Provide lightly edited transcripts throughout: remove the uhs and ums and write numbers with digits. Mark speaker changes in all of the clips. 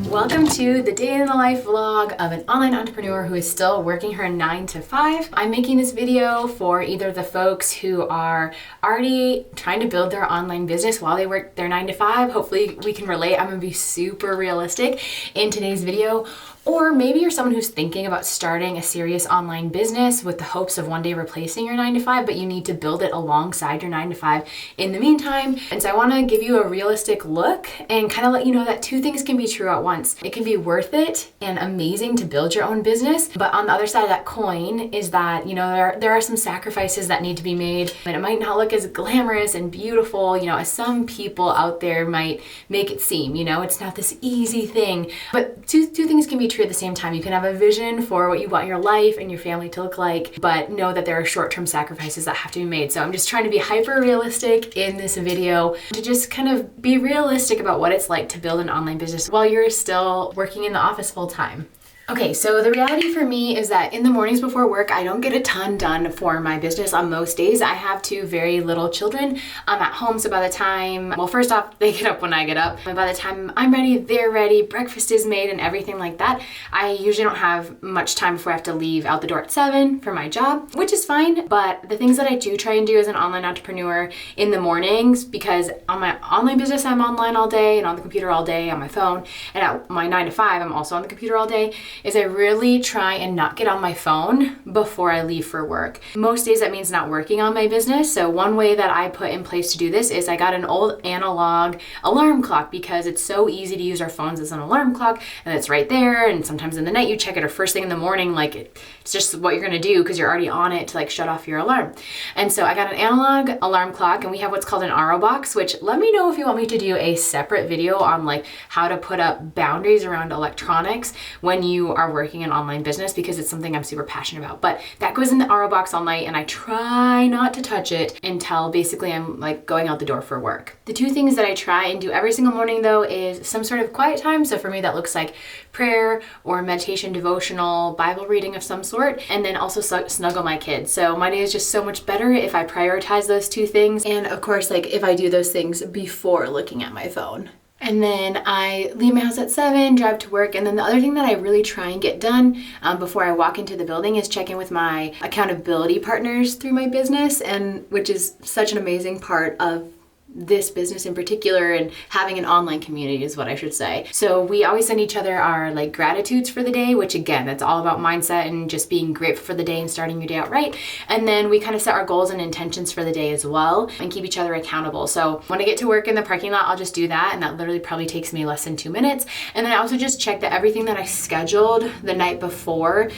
Speaker 1: Welcome to the day in the life vlog of an online entrepreneur who is still working her 9 to 5. I'm making this video for either the folks who are already trying to build their online business while they work their 9 to 5. Hopefully we can relate. I'm gonna be super realistic in today's video. Or maybe you're someone who's thinking about starting a serious online business with the hopes of one day replacing your 9 to 5, but you need to build it alongside your 9 to 5 in the meantime. And so I wanna give you a realistic look and kind of let you know that two things can be true at once. It can be worth it and amazing to build your own business, but on the other side of that coin is that, there are some sacrifices that need to be made, and it might not look as glamorous and beautiful, as some people out there might make it seem. It's not this easy thing, but two things can be true at the same time. You can have a vision for what you want your life and your family to look like, but know that there are short-term sacrifices that have to be made. So I'm just trying to be hyper realistic in this video to just kind of be realistic about what it's like to build an online business while you're still working in the office full time. Okay, so the reality for me is that in the mornings before work, I don't get a ton done for my business on most days. I have two very little children. I'm at home, so by the time, first off, they get up when I get up. And by the time I'm ready, they're ready, breakfast is made and everything like that. I usually don't have much time before I have to leave out the door at 7 for my job, which is fine. But the things that I do try and do as an online entrepreneur in the mornings, because on my online business, I'm online all day and on the computer all day on my phone. And at my 9 to 5, I'm also on the computer all day. Is I really try and not get on my phone before I leave for work. Most days that means not working on my business. So one way that I put in place to do this is I got an old analog alarm clock, because it's so easy to use our phones as an alarm clock and it's right there, and sometimes in the night you check it, or first thing in the morning, it's just what you're gonna do because you're already on it to shut off your alarm. And so I got an analog alarm clock, and we have what's called an RO box, which let me know if you want me to do a separate video on how to put up boundaries around electronics when you are working an online business, because it's something I'm super passionate about. But that goes in the RO box all night, and I try not to touch it until basically I'm going out the door for work. The two things that I try and do every single morning though is some sort of quiet time. So for me that looks like prayer or meditation, devotional, Bible reading of some sort, and then also snuggle my kids. So my day is just so much better if I prioritize those two things, and of course if I do those things before looking at my phone. And then I leave my house at 7, drive to work. And then the other thing that I really try and get done before I walk into the building is check in with my accountability partners through my business, and which is such an amazing part of this business in particular, and having an online community is what I should say. So we always send each other our gratitudes for the day, which again, that's all about mindset and just being grateful for the day and starting your day out right. And then we kind of set our goals and intentions for the day as well and keep each other accountable. So when I get to work in the parking lot, I'll just do that, and that literally probably takes me less than 2 minutes. And then I also just check that everything that I scheduled the night before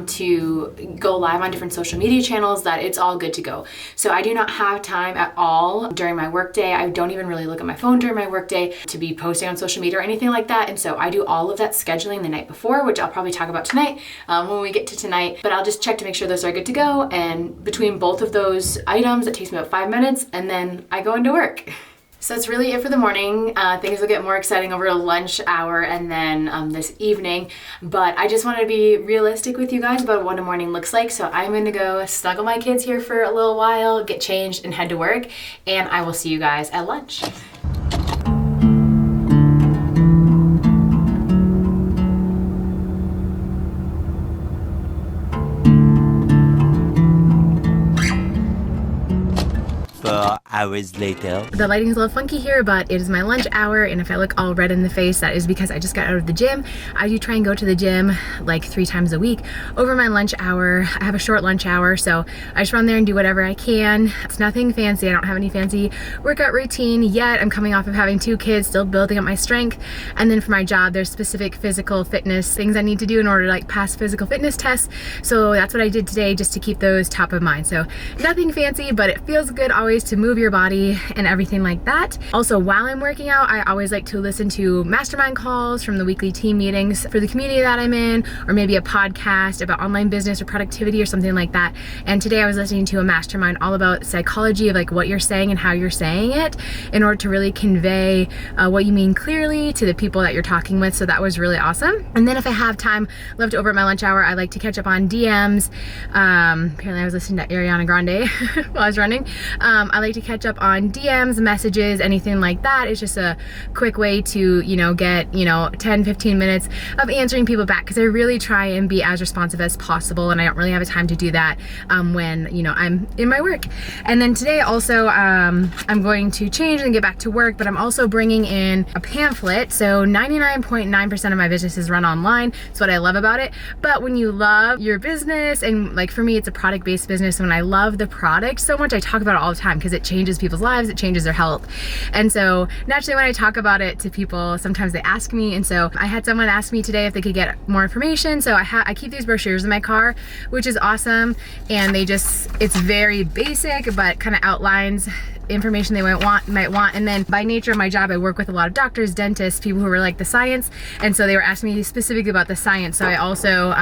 Speaker 1: to go live on different social media channels, that it's all good to go. So I do not have time at all during my work day. I don't even really look at my phone during my workday to be posting on social media or anything like that. And so I do all of that scheduling the night before, which I'll probably talk about tonight when we get to tonight. But I'll just check to make sure those are good to go. And between both of those items, it takes me about 5 minutes, and then I go into work. So that's really it for the morning. Things will get more exciting over lunch hour and then this evening. But I just wanted to be realistic with you guys about what a morning looks like. So I'm gonna go snuggle my kids here for a little while, get changed, and head to work. And I will see you guys at lunch.
Speaker 2: Hours later.
Speaker 1: The lighting is a little funky here, but it is my lunch hour, and if I look all red in the face, that is because I just got out of the gym. I do try and go to the gym 3 times a week over my lunch hour. I have a short lunch hour, so I just run there and do whatever I can. It's nothing fancy. I don't have any fancy workout routine yet. I'm coming off of having 2 kids, still building up my strength. And then for my job, there's specific physical fitness things I need to do in order to pass physical fitness tests. So that's what I did today, just to keep those top of mind. So nothing fancy, but it feels good always to move your body and everything like that. Also, while I'm working out, I always like to listen to mastermind calls from the weekly team meetings for the community that I'm in, or maybe a podcast about online business or productivity or something like that. And today I was listening to a mastermind all about psychology of like what you're saying and how you're saying it in order to really convey what you mean clearly to the people that you're talking with. So that was really awesome. And then if I have time left over at my lunch hour, I like to catch up on DMs. Apparently I was listening to Ariana Grande while I was running. I like to catch up on DMs, messages, anything like that. It's just a quick way to, get, 10, 15 minutes of answering people back, because I really try and be as responsive as possible, and I don't really have a time to do that when, I'm in my work. And then today also, I'm going to change and get back to work, but I'm also bringing in a pamphlet. So 99.9% of my business is run online. That's what I love about it. But when you love your business, and like for me, it's a product-based business, and when I love the product so much, I talk about it all the time because it changes people's lives, it changes their health. And so naturally when I talk about it to people, sometimes they ask me, and so I had someone ask me today if they could get more information. So I keep these brochures in my car, which is awesome, and it's very basic but kind of outlines information they might want. And then by nature of my job, I work with a lot of doctors, dentists, people who are like the science, and so they were asking me specifically about the science. So I also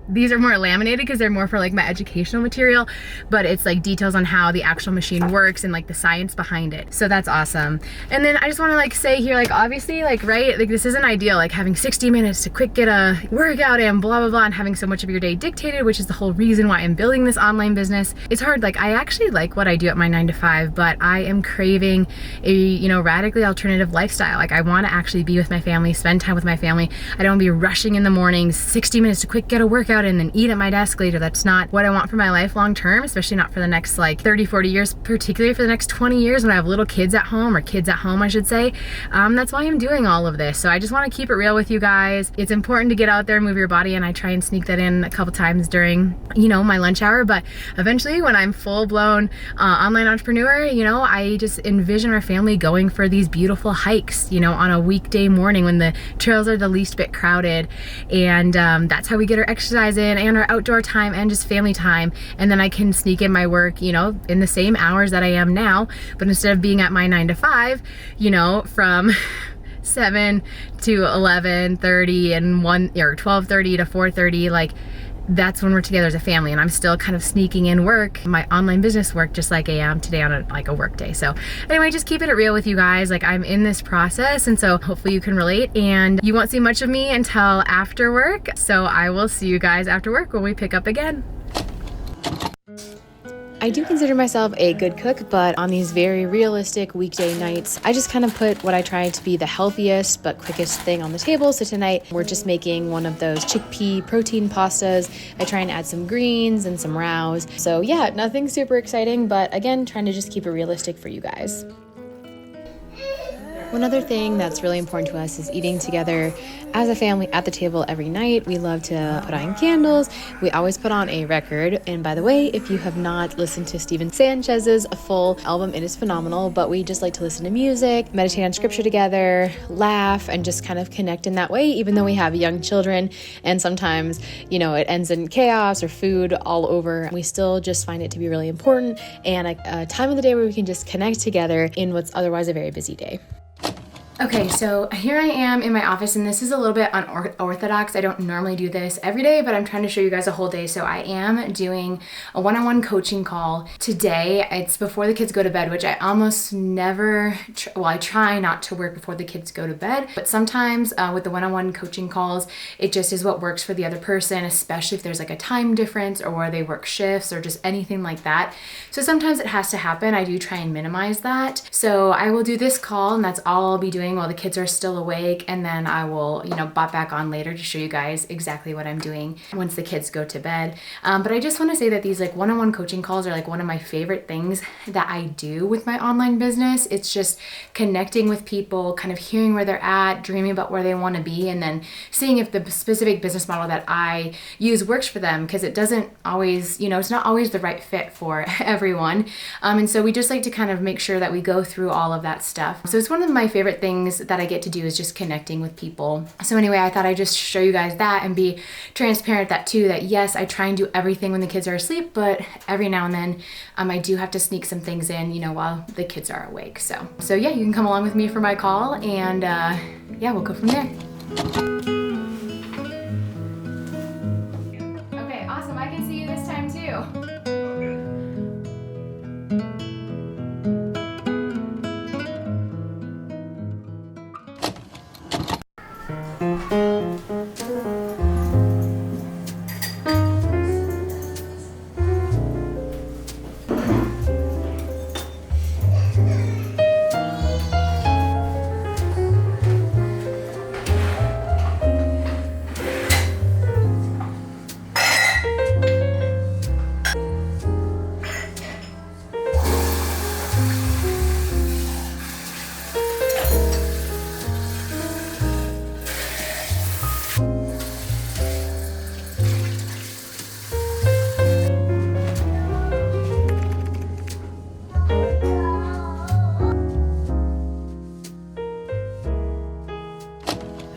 Speaker 1: these are more laminated because they're more for like my educational material, but it's like details on how the actual machine works and like the science behind it. So that's awesome. And then I just want to like say here, like obviously right, like this isn't ideal, like having 60 minutes to quick get a workout and blah, blah, blah, and having so much of your day dictated, which is the whole reason why I'm building this online business. It's hard. Like I actually like what I do at my 9 to 5, but I am craving a, radically alternative lifestyle. Like I want to actually be with my family, spend time with my family. I don't want to be rushing in the mornings, 60 minutes to quick get a workout and then eat at my desk later. That's not what I want for my life long term, especially not for the next like 30, 40 years, particularly for the next 20 years when I have little kids at home, or kids at home, I should say. That's why I'm doing all of this. So I just want to keep it real with you guys. It's important to get out there and move your body, and I try and sneak that in a couple times during, my lunch hour. But eventually when I'm full-blown online entrepreneur, I just envision our family going for these beautiful hikes, on a weekday morning when the trails are the least bit crowded. And that's how we get our exercise in and our outdoor time and just family time. And then I can sneak in my work, in the same hours that I am now, but instead of being at my 9 to 5, from 7 to 11:30 and 12:30 to 4:30, like that's when we're together as a family, and I'm still kind of sneaking in work, my online business work, just like I am today on a work day. So anyway, just keeping it real with you guys. Like I'm in this process, and so hopefully you can relate, and you won't see much of me until after work. So I will see you guys after work when we pick up again. I do consider myself a good cook, but on these very realistic weekday nights, I just kind of put what I try to be the healthiest but quickest thing on the table. So tonight we're just making one of those chickpea protein pastas. I try and add some greens and some rows. So yeah, nothing super exciting, but again, trying to just keep it realistic for you guys. One other thing that's really important to us is eating together as a family at the table every night. We love to put on candles. We always put on a record. And by the way, if you have not listened to Steven Sanchez's full album, it is phenomenal. But we just like to listen to music, meditate on scripture together, laugh, and just kind of connect in that way, even though we have young children. And sometimes, it ends in chaos or food all over. We still just find it to be really important and a time of the day where we can just connect together in what's otherwise a very busy day. Okay, so here I am in my office, and this is a little bit unorthodox. I don't normally do this every day, but I'm trying to show you guys a whole day. So I am doing a one-on-one coaching call today. It's before the kids go to bed, which I almost never, I try not to work before the kids go to bed, but sometimes with the one-on-one coaching calls, it just is what works for the other person, especially if there's like a time difference or where they work shifts or just anything like that. So sometimes it has to happen. I do try and minimize that. So I will do this call, and that's all I'll be doing while the kids are still awake, and then I will, bop back on later to show you guys exactly what I'm doing once the kids go to bed. But I just want to say that these like one-on-one coaching calls are like one of my favorite things that I do with my online business. It's just connecting with people, kind of hearing where they're at, dreaming about where they want to be, and then seeing if the specific business model that I use works for them, because it doesn't always, it's not always the right fit for everyone. And so we just like to kind of make sure that we go through all of that stuff. So it's one of my favorite things things that I get to do is just connecting with people. So anyway, I thought I'd just show you guys that and be transparent that too, that yes, I try and do everything when the kids are asleep, but every now and then I do have to sneak some things in, while the kids are awake. So yeah, you can come along with me for my call, and yeah, we'll go from there. Okay, awesome. I can see you this time too.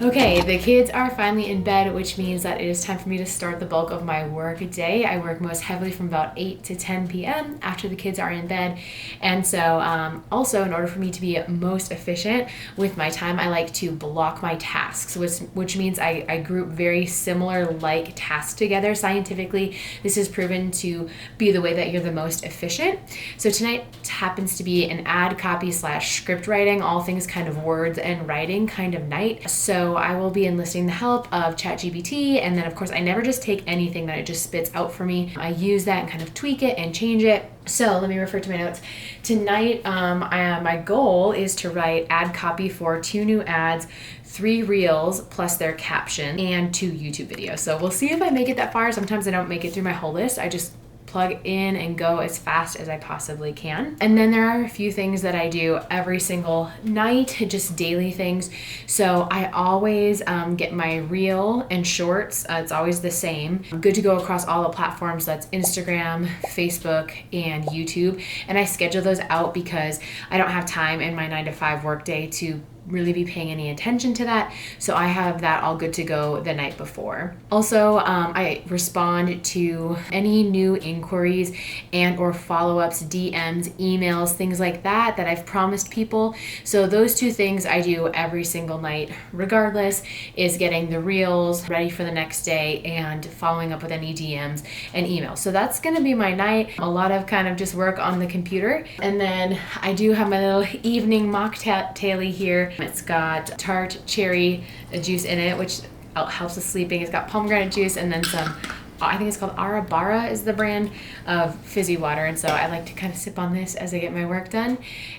Speaker 1: Okay, the kids are finally in bed, which means that it is time for me to start the bulk of my work day. I work most heavily from about 8 to 10 p.m. after the kids are in bed. And so also, in order for me to be most efficient with my time, I like to block my tasks, which means I group very similar like tasks together. Scientifically, this is proven to be the way that you're the most efficient. So tonight happens to be an ad copy / script writing, all things kind of words and writing kind of night. So I will be enlisting the help of ChatGPT, and then of course I never just take anything that it just spits out for me. I use that and kind of tweak it and change it. So let me refer to my notes. Tonight, my goal is to write ad copy for 2 new ads, 3 reels plus their caption, and 2 YouTube videos. So we'll see if I make it that far. Sometimes I don't make it through my whole list. I just plug in and go as fast as I possibly can. And then there are a few things that I do every single night, just daily things. So I always get my reel and shorts. It's always the same. Good to go across all the platforms. That's Instagram, Facebook, and YouTube. And I schedule those out because I don't have time in my 9 to 5 workday to really be paying any attention to that. So I have that all good to go the night before. Also, I respond to any new inquiries and or follow-ups, DMs, emails, things like that I've promised people. So those 2 things I do every single night, regardless, is getting the reels ready for the next day and following up with any DMs and emails. So that's gonna be my night. A lot of kind of just work on the computer. And then I do have my little evening mocktail here. It's got tart cherry juice in it, which helps with sleeping. It's got pomegranate juice and then some, I think it's called Arabara is the brand of fizzy water. And so I like to kind of sip on this as I get my work done.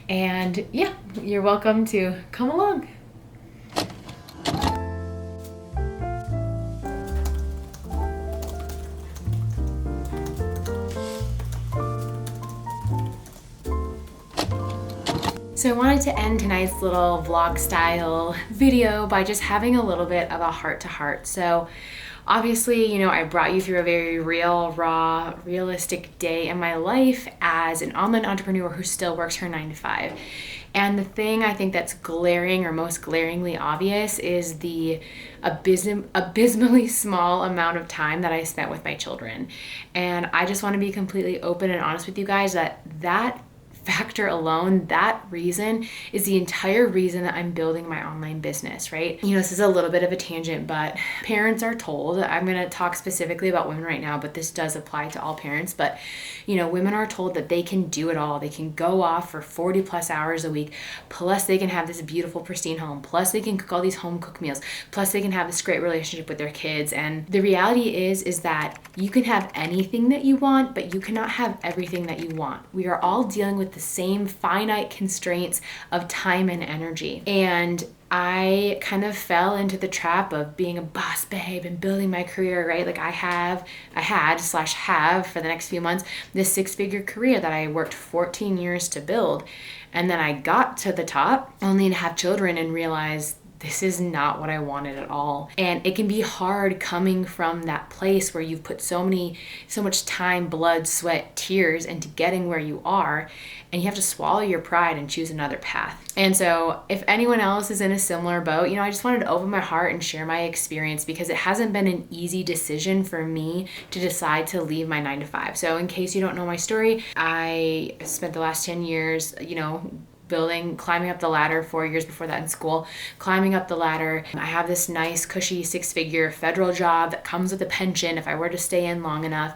Speaker 1: And yeah, you're welcome to come along. So I wanted to end tonight's little vlog style video by just having a little bit of a heart to heart. So obviously, I brought you through a very real, raw, realistic day in my life as an online entrepreneur who still works her 9 to 5. And the thing I think that's glaring or most glaringly obvious is the abysmally small amount of time that I spent with my children. And I just want to be completely open and honest with you guys that factor alone, that reason is the entire reason that I'm building my online business, right? This is a little bit of a tangent, but parents are told, I'm going to talk specifically about women right now, but this does apply to all parents, but women are told that they can do it all. They can go off for 40 plus hours a week, plus they can have this beautiful, pristine home, plus they can cook all these home cooked meals, plus they can have this great relationship with their kids. And the reality is that you can have anything that you want, but you cannot have everything that you want. We are all dealing with the same finite constraints of time and energy. And I kind of fell into the trap of being a boss babe and building my career, right? Like I had / for the next few months, this 6-figure career that I worked 14 years to build. And then I got to the top only to have children and realize this is not what I wanted at all. And it can be hard coming from that place where you've put so much time, blood, sweat, tears into getting where you are, and you have to swallow your pride and choose another path. And so if anyone else is in a similar boat, I just wanted to open my heart and share my experience, because it hasn't been an easy decision for me to decide to leave my 9-to-5. So in case you don't know my story, I spent the last 10 years, climbing up the ladder, 4 years before that in school, climbing up the ladder. I have this nice, cushy 6-figure federal job that comes with a pension if I were to stay in long enough.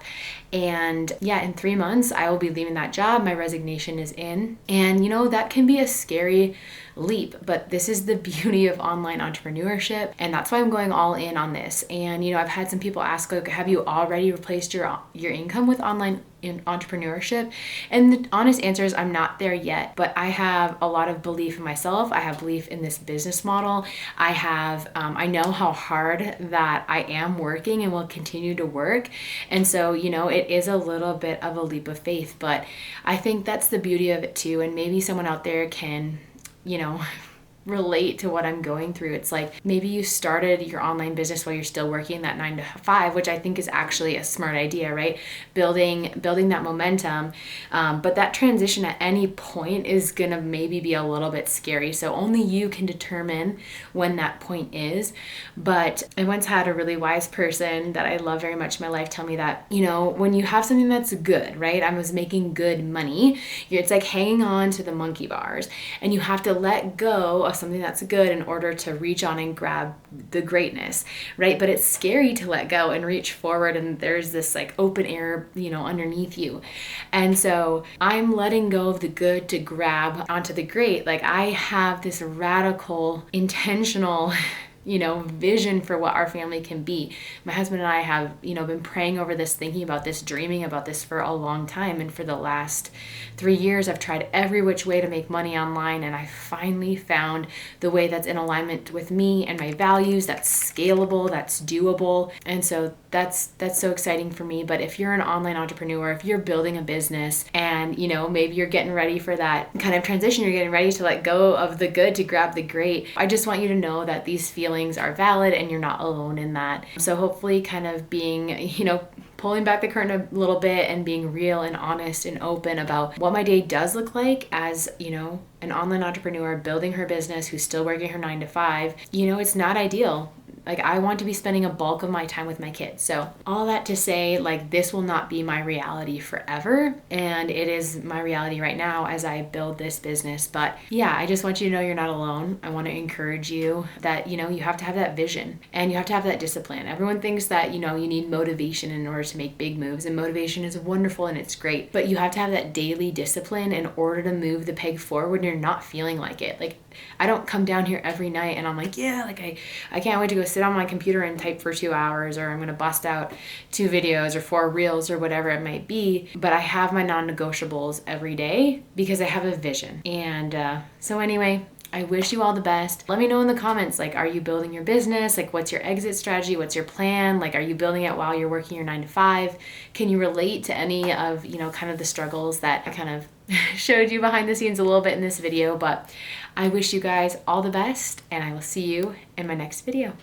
Speaker 1: And in 3 months, I will be leaving that job. My resignation is in. And, that can be a scary leap, but this is the beauty of online entrepreneurship. And that's why I'm going all in on this. And, I've had some people ask, like, have you already replaced your income with online entrepreneurship? And the honest answer is I'm not there yet, but I have a lot of belief in myself. I have belief in this business model. I know how hard that I am working and will continue to work. And so, it is a little bit of a leap of faith, but I think that's the beauty of it too. And maybe someone out there can, relate to what I'm going through. It's like maybe you started your online business while you're still working that 9-to-5, which I think is actually a smart idea, right? Building that momentum. But that transition at any point is gonna maybe be a little bit scary. So only you can determine when that point is. But I once had a really wise person that I love very much in my life tell me that, when you have something that's good, right? I was making good money. It's like hanging on to the monkey bars, and you have to let go of something that's good in order to reach on and grab the greatness, right? But it's scary to let go and reach forward, and there's this like open air, underneath you. And so I'm letting go of the good to grab onto the great. Like I have this radical, intentional vision for what our family can be. My husband and I have, been praying over this, thinking about this, dreaming about this for a long time. And for the last 3 years, I've tried every which way to make money online. And I finally found the way that's in alignment with me and my values, that's scalable, that's doable. And so that's so exciting for me. But if you're an online entrepreneur, if you're building a business and, maybe you're getting ready for that kind of transition, you're getting ready to let go of the good to grab the great, I just want you to know that these feelings are valid and you're not alone in that. So hopefully kind of being, pulling back the curtain a little bit and being real and honest and open about what my day does look like as, an online entrepreneur building her business who's still working her 9-to-5. It's not ideal. Like I want to be spending a bulk of my time with my kids. So all that to say, like this will not be my reality forever. And it is my reality right now as I build this business. But yeah, I just want you to know you're not alone. I want to encourage you that, you have to have that vision and you have to have that discipline. Everyone thinks that, you need motivation in order to make big moves, and motivation is wonderful and it's great, but you have to have that daily discipline in order to move the peg forward when you're not feeling like it. Like I don't come down here every night and I'm like, yeah, like I can't wait to go sit on my computer and type for 2 hours, or I'm going to bust out 2 videos or 4 reels or whatever it might be. But I have my non-negotiables every day because I have a vision. And so anyway, I wish you all the best. Let me know in the comments, like, are you building your business? Like, what's your exit strategy? What's your plan? Like, are you building it while you're working your 9-to-5? Can you relate to any of, kind of the struggles that I kind of showed you behind the scenes a little bit in this video? But I wish you guys all the best, and I will see you in my next video.